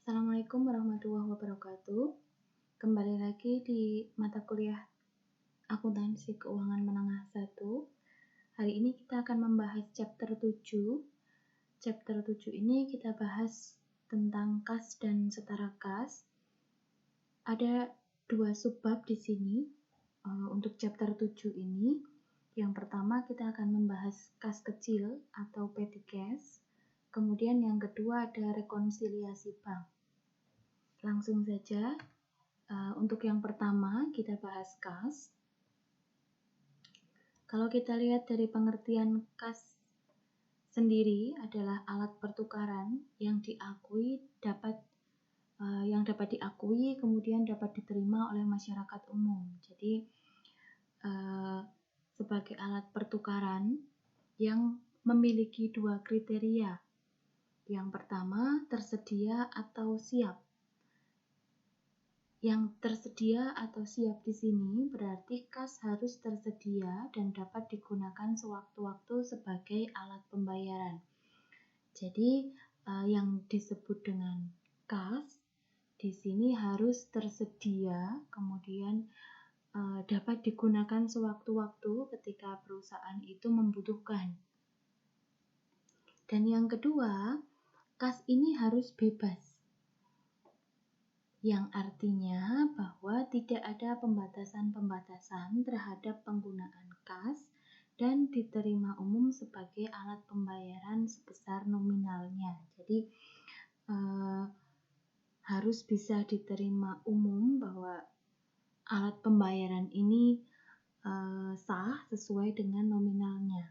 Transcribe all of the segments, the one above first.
Assalamualaikum warahmatullahi wabarakatuh. Kembali lagi di mata kuliah Akuntansi Keuangan Menengah 1. Hari ini kita akan membahas chapter 7. Chapter 7 ini kita bahas tentang kas dan setara kas. Ada dua subbab di sini untuk chapter 7 ini. Yang pertama kita akan membahas kas kecil atau petty cash. Kemudian yang kedua ada rekonsiliasi bank. Langsung saja, untuk yang pertama kita bahas kas. Kalau kita lihat dari pengertian kas sendiri adalah alat pertukaran yang dapat diakui kemudian dapat diterima oleh masyarakat umum. Jadi sebagai alat pertukaran yang memiliki dua kriteria. Yang pertama, tersedia atau siap. Yang tersedia atau siap di sini berarti kas harus tersedia dan dapat digunakan sewaktu-waktu sebagai alat pembayaran. Jadi yang disebut dengan kas di sini harus tersedia, kemudian dapat digunakan sewaktu-waktu ketika perusahaan itu membutuhkan. Dan yang kedua, kas ini harus bebas, yang artinya bahwa tidak ada pembatasan-pembatasan terhadap penggunaan kas dan diterima umum sebagai alat pembayaran sebesar nominalnya. Jadi harus bisa diterima umum bahwa alat pembayaran ini sah sesuai dengan nominalnya.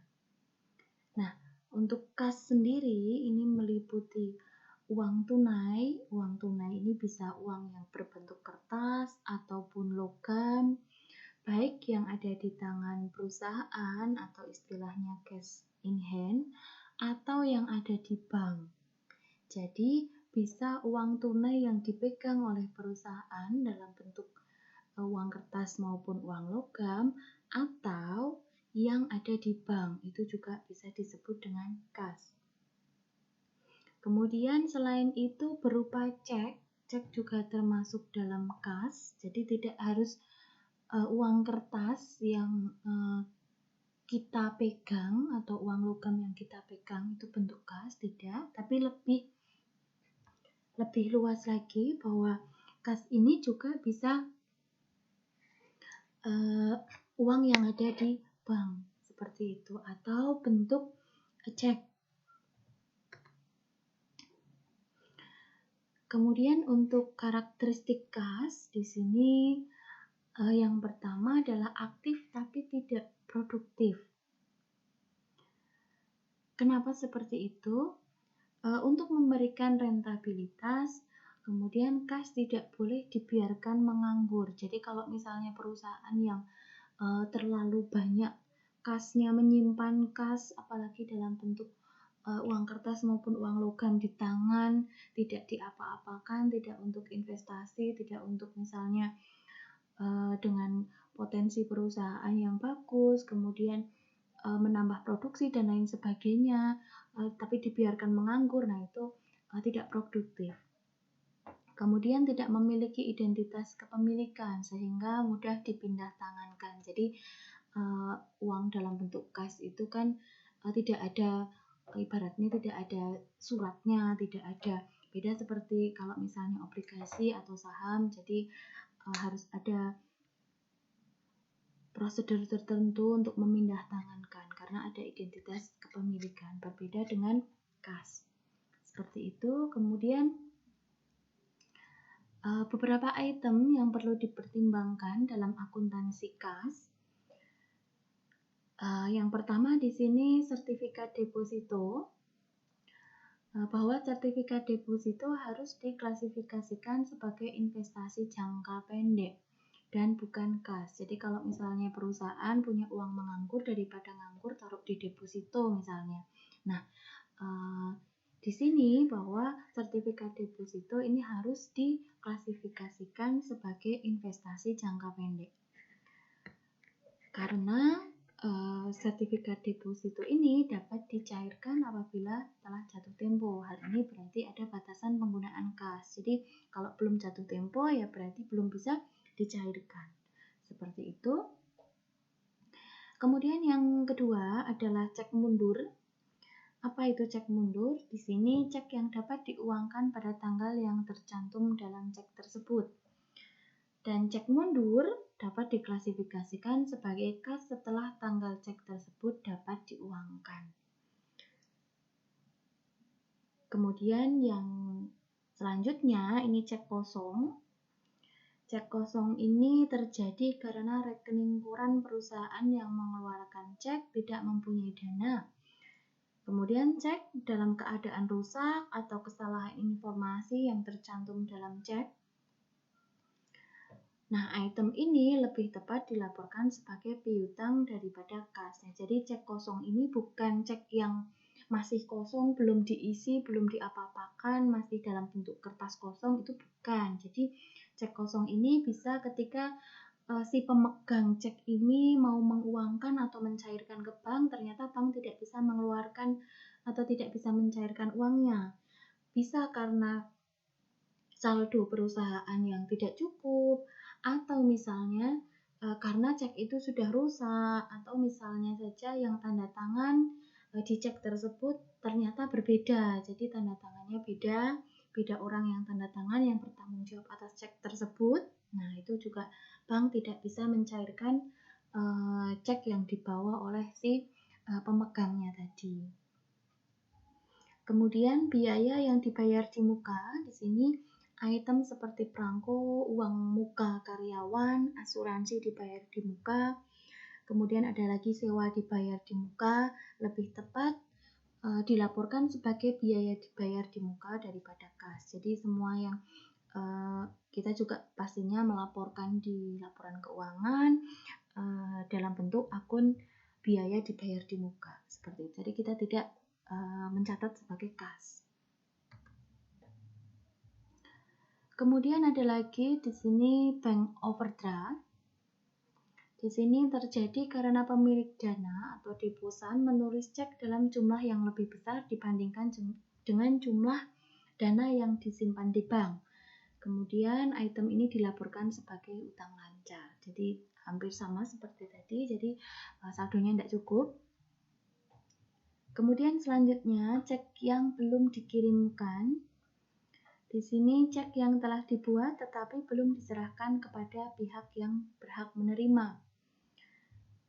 Nah, untuk kas sendiri ini meliputi uang tunai. Uang tunai ini bisa uang yang berbentuk kertas ataupun logam, baik yang ada di tangan perusahaan atau istilahnya cash in hand, atau yang ada di bank. Jadi bisa uang tunai yang dipegang oleh perusahaan dalam bentuk uang kertas maupun uang logam, atau yang ada di bank, itu juga bisa disebut dengan kas. Kemudian selain itu berupa cek juga termasuk dalam kas. Jadi tidak harus uang kertas yang kita pegang atau uang logam yang kita pegang itu bentuk kas, tidak. Tapi lebih luas lagi bahwa kas ini juga bisa uang yang ada di bank seperti itu atau bentuk cek. Kemudian untuk karakteristik kas di sini yang pertama adalah aktif tapi tidak produktif. Kenapa seperti itu? Untuk memberikan rentabilitas, kemudian kas tidak boleh dibiarkan menganggur. Jadi kalau misalnya perusahaan yang terlalu banyak kasnya, menyimpan kas apalagi dalam bentuk uang kertas maupun uang logam di tangan, tidak diapa-apakan, tidak untuk investasi, tidak untuk misalnya dengan potensi perusahaan yang bagus, kemudian menambah produksi dan lain sebagainya, tapi dibiarkan menganggur, nah itu tidak produktif. Kemudian tidak memiliki identitas kepemilikan sehingga mudah dipindah tangankan. Jadi uang dalam bentuk kas itu kan tidak ada, ibaratnya tidak ada suratnya, tidak ada, beda seperti kalau misalnya obligasi atau saham. Jadi harus ada prosedur tertentu untuk memindah tangankan karena ada identitas kepemilikan, berbeda dengan kas. Seperti itu. Kemudian beberapa item yang perlu dipertimbangkan dalam akuntansi kas. Yang pertama di sini sertifikat deposito, bahwa sertifikat deposito harus diklasifikasikan sebagai investasi jangka pendek dan bukan kas. Jadi kalau misalnya perusahaan punya uang menganggur, daripada nganggur taruh di deposito misalnya. Nah, di sini bahwa sertifikat deposito ini harus diklasifikasikan sebagai investasi jangka pendek. Karena sertifikat deposito ini dapat dicairkan apabila telah jatuh tempo. Hal ini berarti ada batasan penggunaan kas. Jadi kalau belum jatuh tempo ya berarti belum bisa dicairkan. Seperti itu. Kemudian yang kedua adalah cek mundur. Apa itu cek mundur? Di sini cek yang dapat diuangkan pada tanggal yang tercantum dalam cek tersebut. Dan cek mundur dapat diklasifikasikan sebagai kas setelah tanggal cek tersebut dapat diuangkan. Kemudian yang selanjutnya ini cek kosong. Cek kosong ini terjadi karena rekening kuran perusahaan yang mengeluarkan cek tidak mempunyai dana. Kemudian cek dalam keadaan rusak atau kesalahan informasi yang tercantum dalam cek. Nah, item ini lebih tepat dilaporkan sebagai piutang daripada kas. Jadi cek kosong ini bukan cek yang masih kosong, belum diisi, belum diapa-apakan, masih dalam bentuk kertas kosong, itu bukan. Jadi cek kosong ini bisa ketika si pemegang cek ini mau menguangkan atau mencairkan ke bank, ternyata bank tidak bisa mengeluarkan atau tidak bisa mencairkan uangnya. Bisa karena saldo perusahaan yang tidak cukup, atau misalnya karena cek itu sudah rusak, atau misalnya saja yang tanda tangan di cek tersebut ternyata berbeda, jadi tanda tangannya beda orang yang tanda tangan yang bertanggung jawab atas cek tersebut. Nah, itu juga bank tidak bisa mencairkan cek yang dibawa oleh si pemegangnya tadi. Kemudian biaya yang dibayar di muka, di sini item seperti perangko, uang muka karyawan, asuransi dibayar di muka. Kemudian ada lagi sewa dibayar di muka, lebih tepat dilaporkan sebagai biaya dibayar di muka daripada kas. Jadi semua yang kita juga pastinya melaporkan di laporan keuangan dalam bentuk akun biaya dibayar di muka seperti itu. Jadi kita tidak mencatat sebagai kas. Kemudian ada lagi di sini bank overdraft. Di sini terjadi karena pemilik dana atau deposan menulis cek dalam jumlah yang lebih besar dibandingkan dengan jumlah dana yang disimpan di bank. Kemudian item ini dilaporkan sebagai utang lancar. Jadi hampir sama seperti tadi, jadi saldonya tidak cukup. Kemudian selanjutnya cek yang belum dikirimkan. Di sini cek yang telah dibuat tetapi belum diserahkan kepada pihak yang berhak menerima.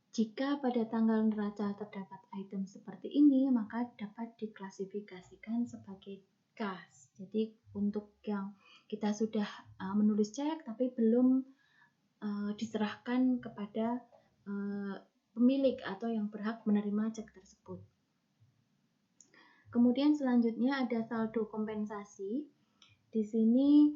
Jika pada tanggal neraca terdapat item seperti ini, maka dapat diklasifikasikan sebagai kas. Jadi untuk yang kita sudah menulis cek tapi belum diserahkan kepada pemilik atau yang berhak menerima cek tersebut. Kemudian selanjutnya ada saldo kompensasi. Di sini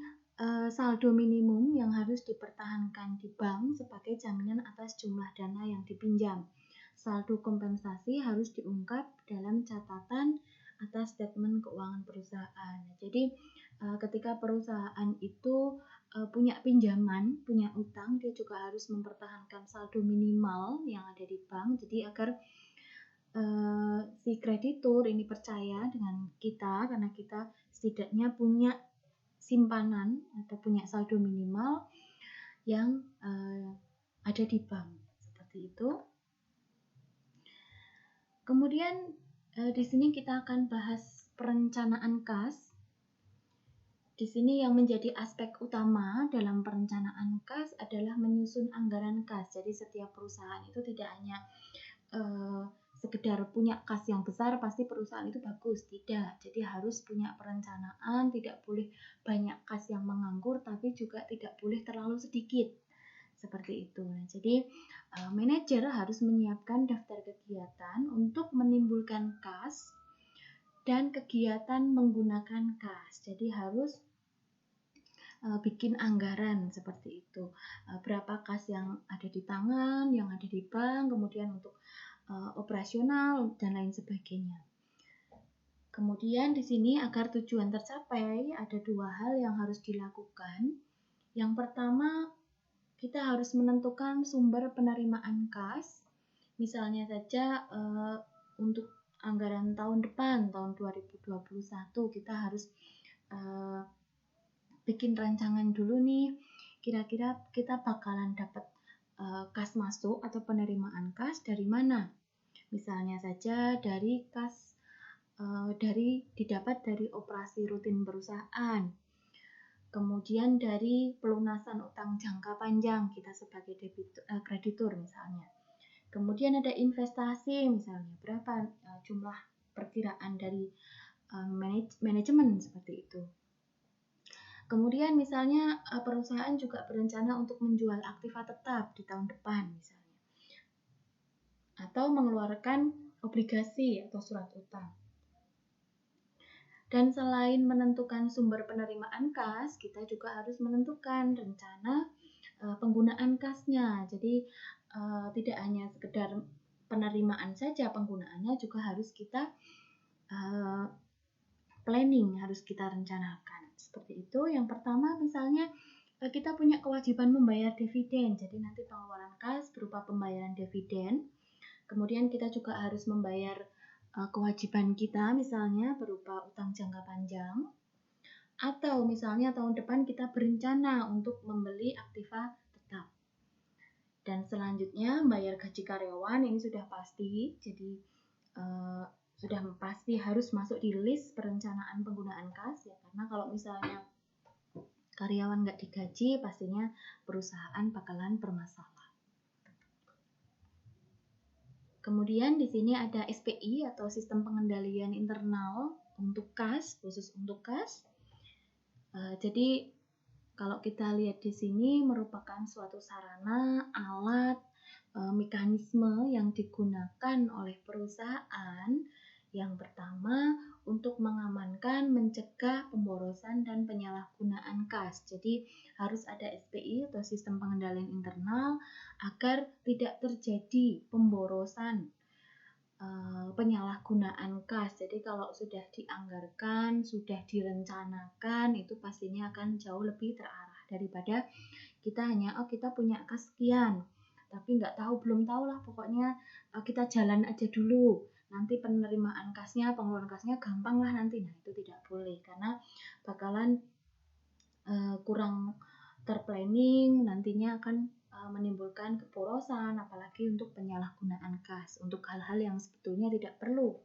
saldo minimum yang harus dipertahankan di bank sebagai jaminan atas jumlah dana yang dipinjam. Saldo kompensasi harus diungkap dalam catatan atas statement keuangan perusahaan. Jadi ketika perusahaan itu punya pinjaman, punya utang, dia juga harus mempertahankan saldo minimal yang ada di bank. Jadi agar si kreditur ini percaya dengan kita karena kita setidaknya punya simpanan atau punya saldo minimal yang ada di bank seperti itu. Kemudian di sini kita akan bahas perencanaan kas. Di sini yang menjadi aspek utama dalam perencanaan kas adalah menyusun anggaran kas. Jadi setiap perusahaan itu tidak hanya sekedar punya kas yang besar pasti perusahaan itu bagus, tidak. Jadi harus punya perencanaan, tidak boleh banyak kas yang menganggur, tapi juga tidak boleh terlalu sedikit seperti itu. Nah, jadi manajer harus menyiapkan daftar kegiatan untuk menimbulkan kas dan kegiatan menggunakan kas. Jadi harus bikin anggaran seperti itu. Berapa kas yang ada di tangan, yang ada di bank, kemudian untuk operasional dan lain sebagainya. Kemudian di sini agar tujuan tercapai ada dua hal yang harus dilakukan. Yang pertama, kita harus menentukan sumber penerimaan kas. Misalnya saja untuk anggaran tahun depan, tahun 2021, kita harus bikin rancangan dulu nih, kira-kira kita bakalan dapat kas masuk atau penerimaan kas dari mana. Misalnya saja dari kas didapat dari operasi rutin perusahaan, kemudian dari pelunasan utang jangka panjang kita sebagai kreditur misalnya. Kemudian ada investasi misalnya, berapa jumlah perkiraan dari manajemen seperti itu. Kemudian misalnya perusahaan juga berencana untuk menjual aktiva tetap di tahun depan misalnya, atau mengeluarkan obligasi atau surat utang. Dan selain menentukan sumber penerimaan kas, kita juga harus menentukan rencana penggunaan kasnya. Jadi tidak hanya sekedar penerimaan saja, penggunaannya juga harus kita planning, harus kita rencanakan. Seperti itu. Yang pertama misalnya kita punya kewajiban membayar dividen. Jadi nanti pengeluaran kas berupa pembayaran dividen. Kemudian kita juga harus membayar kewajiban kita misalnya berupa utang jangka panjang. Atau misalnya tahun depan kita berencana untuk membeli aktiva tetap. Dan selanjutnya bayar gaji karyawan, ini sudah pasti. Jadi sudah pasti harus masuk di list perencanaan penggunaan kas ya, karena kalau misalnya karyawan nggak digaji, pastinya perusahaan bakalan bermasalah. Kemudian di sini ada SPI atau sistem pengendalian internal untuk kas, khusus untuk kas. Jadi kalau kita lihat di sini merupakan suatu sarana, alat, mekanisme yang digunakan oleh perusahaan yang pertama untuk mengamankan, mencegah pemborosan dan penyalahgunaan kas. Jadi harus ada SPI atau sistem pengendalian internal agar tidak terjadi pemborosan, penyalahgunaan kas. Jadi kalau sudah dianggarkan, sudah direncanakan, itu pastinya akan jauh lebih terarah daripada kita hanya kita punya kas sekian, tapi belum tahu lah, pokoknya kita jalan aja dulu. Nanti penerimaan kasnya, pengeluaran kasnya gampang lah nanti. Nah itu tidak boleh, karena bakalan kurang terplanning, nantinya akan menimbulkan keborosan, apalagi untuk penyalahgunaan kas, untuk hal-hal yang sebetulnya tidak perlu.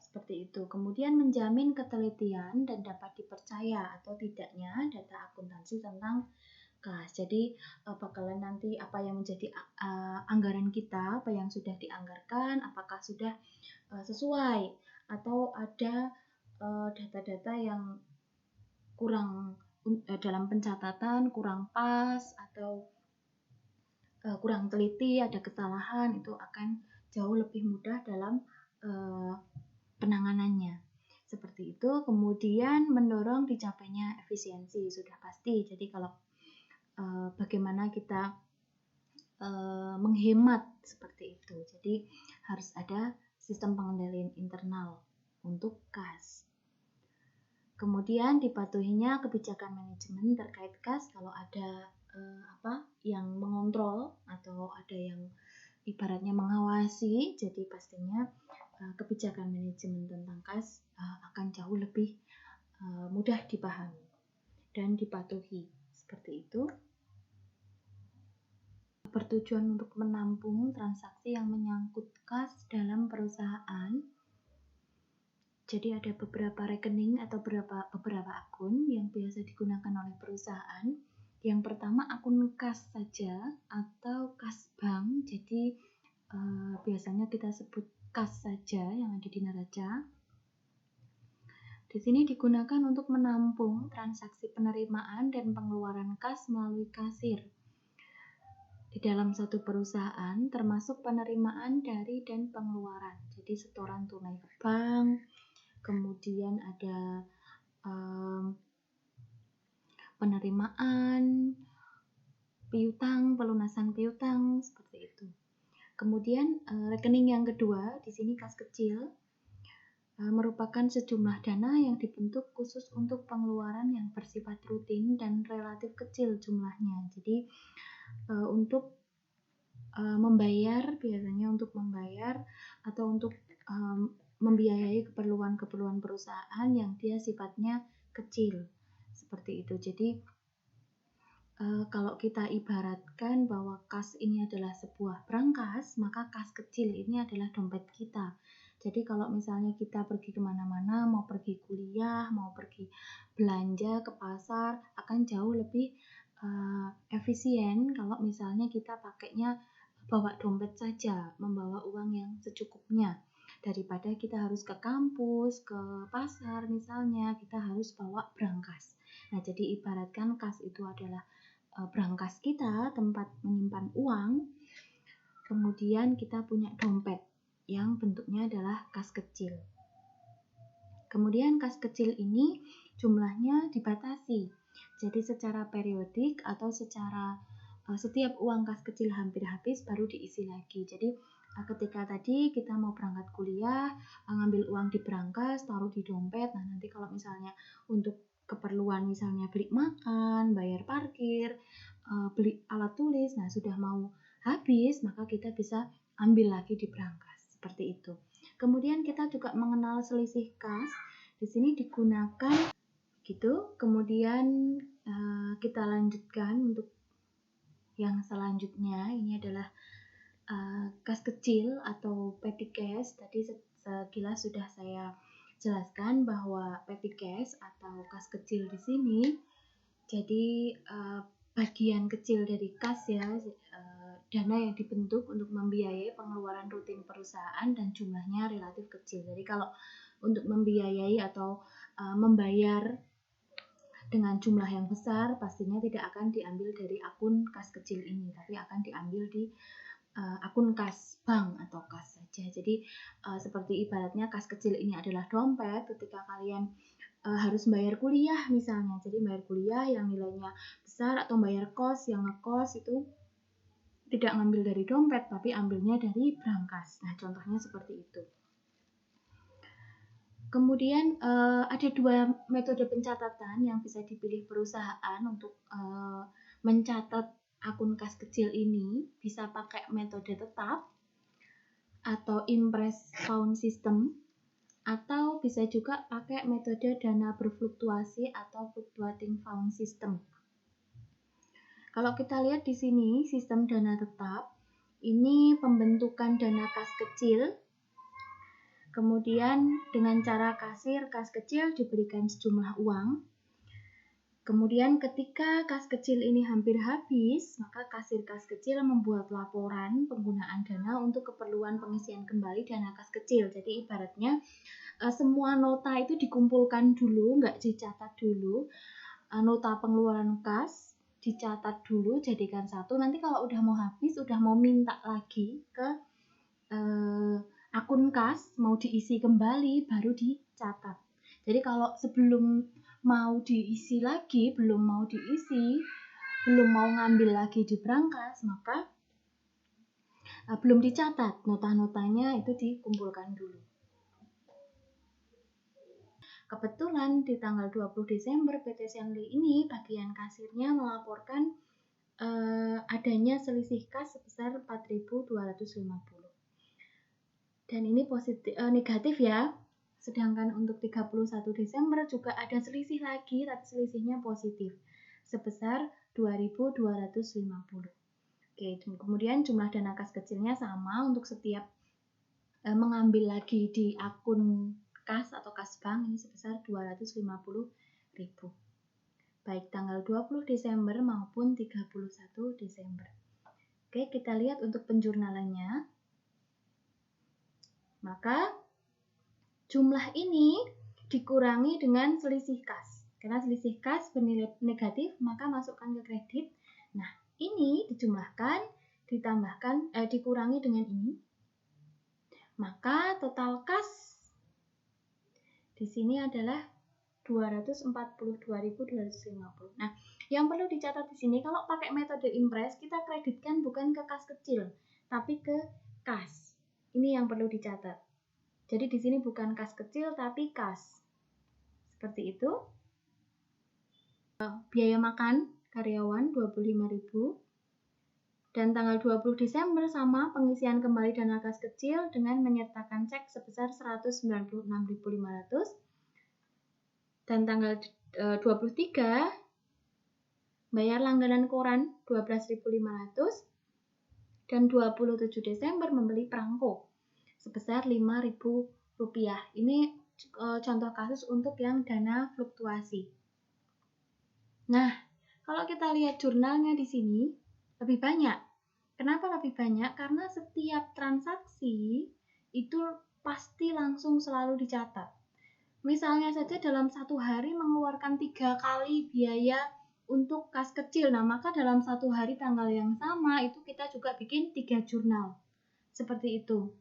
Seperti itu. Kemudian menjamin ketelitian dan dapat dipercaya atau tidaknya data akuntansi tentang kas. Jadi bakalan nanti apa yang menjadi anggaran kita, apa yang sudah dianggarkan, apakah sudah sesuai atau ada data-data yang kurang dalam pencatatan, kurang pas atau kurang teliti, ada kesalahan, itu akan jauh lebih mudah dalam penanganannya. Seperti itu. Kemudian mendorong dicapainya efisiensi, sudah pasti. Jadi kalau bagaimana kita menghemat seperti itu. Jadi harus ada sistem pengendalian internal untuk kas. Kemudian dipatuhinya kebijakan manajemen terkait kas. Kalau ada yang mengontrol atau ada yang ibaratnya mengawasi, jadi pastinya kebijakan manajemen tentang kas akan jauh lebih mudah dipahami dan dipatuhi. Seperti itu. Bertujuan untuk menampung transaksi yang menyangkut kas dalam perusahaan. Jadi ada beberapa rekening atau beberapa akun yang biasa digunakan oleh perusahaan. Yang pertama akun kas saja atau kas bank. Jadi biasanya kita sebut kas saja yang ada di neraca. Di sini digunakan untuk menampung transaksi penerimaan dan pengeluaran kas melalui kasir di dalam satu perusahaan, termasuk penerimaan dari dan pengeluaran. Jadi setoran tunai bank, kemudian ada penerimaan piutang, pelunasan piutang, seperti itu. Kemudian rekening yang kedua, di sini kas kecil, merupakan sejumlah dana yang dibentuk khusus untuk pengeluaran yang bersifat rutin dan relatif kecil jumlahnya. Jadi untuk membayar, biasanya untuk membayar atau untuk membiayai keperluan-keperluan perusahaan yang dia sifatnya kecil, seperti itu. Jadi kalau kita ibaratkan bahwa kas ini adalah sebuah brankas, maka kas kecil ini adalah dompet kita. Jadi kalau misalnya kita pergi kemana-mana, mau pergi kuliah, mau pergi belanja ke pasar, akan jauh lebih efisien kalau misalnya kita pakainya bawa dompet saja, membawa uang yang secukupnya. Daripada kita harus ke kampus, ke pasar misalnya, kita harus bawa brankas. Nah, jadi ibaratkan kas itu adalah brankas kita, tempat menyimpan uang. Kemudian kita punya dompet yang bentuknya adalah kas kecil. Kemudian kas kecil ini jumlahnya dibatasi. Jadi secara periodik atau secara setiap uang kas kecil hampir habis baru diisi lagi. Jadi ketika tadi kita mau berangkat kuliah, ngambil uang di brankas, taruh di dompet. Nah, nanti kalau misalnya untuk keperluan misalnya beli makan, bayar parkir, beli alat tulis, nah sudah mau habis, maka kita bisa ambil lagi di brankas. Seperti itu. Kemudian kita juga mengenal selisih kas. Di sini digunakan gitu. Kemudian kita lanjutkan untuk yang selanjutnya. Ini adalah kas kecil atau petty cash. Tadi sekilas sudah saya jelaskan bahwa petty cash atau kas kecil di sini jadi bagian kecil dari kas ya, dana yang dibentuk untuk membiayai pengeluaran rutin perusahaan dan jumlahnya relatif kecil. Jadi kalau untuk membiayai atau membayar dengan jumlah yang besar, pastinya tidak akan diambil dari akun kas kecil ini, tapi akan diambil di akun kas bank atau kas saja. Jadi seperti ibaratnya kas kecil ini adalah dompet ketika kalian harus bayar kuliah misalnya. Jadi bayar kuliah yang nilainya besar atau bayar kos yang ngekos itu tidak ngambil dari dompet tapi ambilnya dari brankas. Nah, contohnya seperti itu. Kemudian ada dua metode pencatatan yang bisa dipilih perusahaan untuk mencatat akun kas kecil ini. Bisa pakai metode tetap atau impress pound system, atau bisa juga pakai metode dana berfluktuasi atau fluctuating pound system. Kalau kita lihat di sini sistem dana tetap, ini pembentukan dana kas kecil. Kemudian dengan cara kasir kas kecil diberikan sejumlah uang. Kemudian ketika kas kecil ini hampir habis, maka kasir kas kecil membuat laporan penggunaan dana untuk keperluan pengisian kembali dana kas kecil. Jadi ibaratnya semua nota itu dikumpulkan dulu, nggak dicatat dulu. Nota pengeluaran kas dicatat dulu, jadikan satu. Nanti kalau udah mau habis, udah mau minta lagi ke akun kas, mau diisi kembali, baru dicatat. Jadi kalau sebelum mau diisi lagi, belum mau diisi, belum mau ngambil lagi di brankas, maka belum dicatat. Nota-notanya itu dikumpulkan dulu. Kebetulan di tanggal 20 Desember PT Senli ini bagian kasirnya melaporkan adanya selisih kas sebesar 4.250. Dan ini negatif ya. Sedangkan untuk 31 Desember juga ada selisih lagi, tapi selisihnya positif sebesar 2.250. Oke, kemudian jumlah dana kas kecilnya sama untuk setiap mengambil lagi di akun kas atau kas bank ini sebesar 250.000. Baik tanggal 20 Desember maupun 31 Desember. Oke, kita lihat untuk penjurnalannya. Maka jumlah ini dikurangi dengan selisih kas. Karena selisih kas bernilai negatif, maka masukkan ke kredit. Nah, ini dijumlahkan, ditambahkan, dikurangi dengan ini. Maka total kas di sini adalah 242.250. Nah, yang perlu dicatat di sini kalau pakai metode impress kita kreditkan bukan ke kas kecil, tapi ke kas. Ini yang perlu dicatat. Jadi di sini bukan kas kecil tapi kas. Seperti itu. Biaya makan karyawan 25.000 Dan tanggal 20 Desember sama pengisian kembali dana kas kecil dengan menyertakan cek sebesar 196.500. Dan tanggal 23 bayar langganan koran 12.500. Dan 27 Desember membeli perangko sebesar Rp5.000. Ini contoh kasus untuk yang dana fluktuasi. Nah, kalau kita lihat jurnalnya di sini lebih banyak. Kenapa lebih banyak? Karena setiap transaksi itu pasti langsung selalu dicatat. Misalnya saja dalam satu hari mengeluarkan 3 kali biaya untuk kas kecil. Nah, maka dalam satu hari tanggal yang sama itu kita juga bikin 3 jurnal. Seperti itu.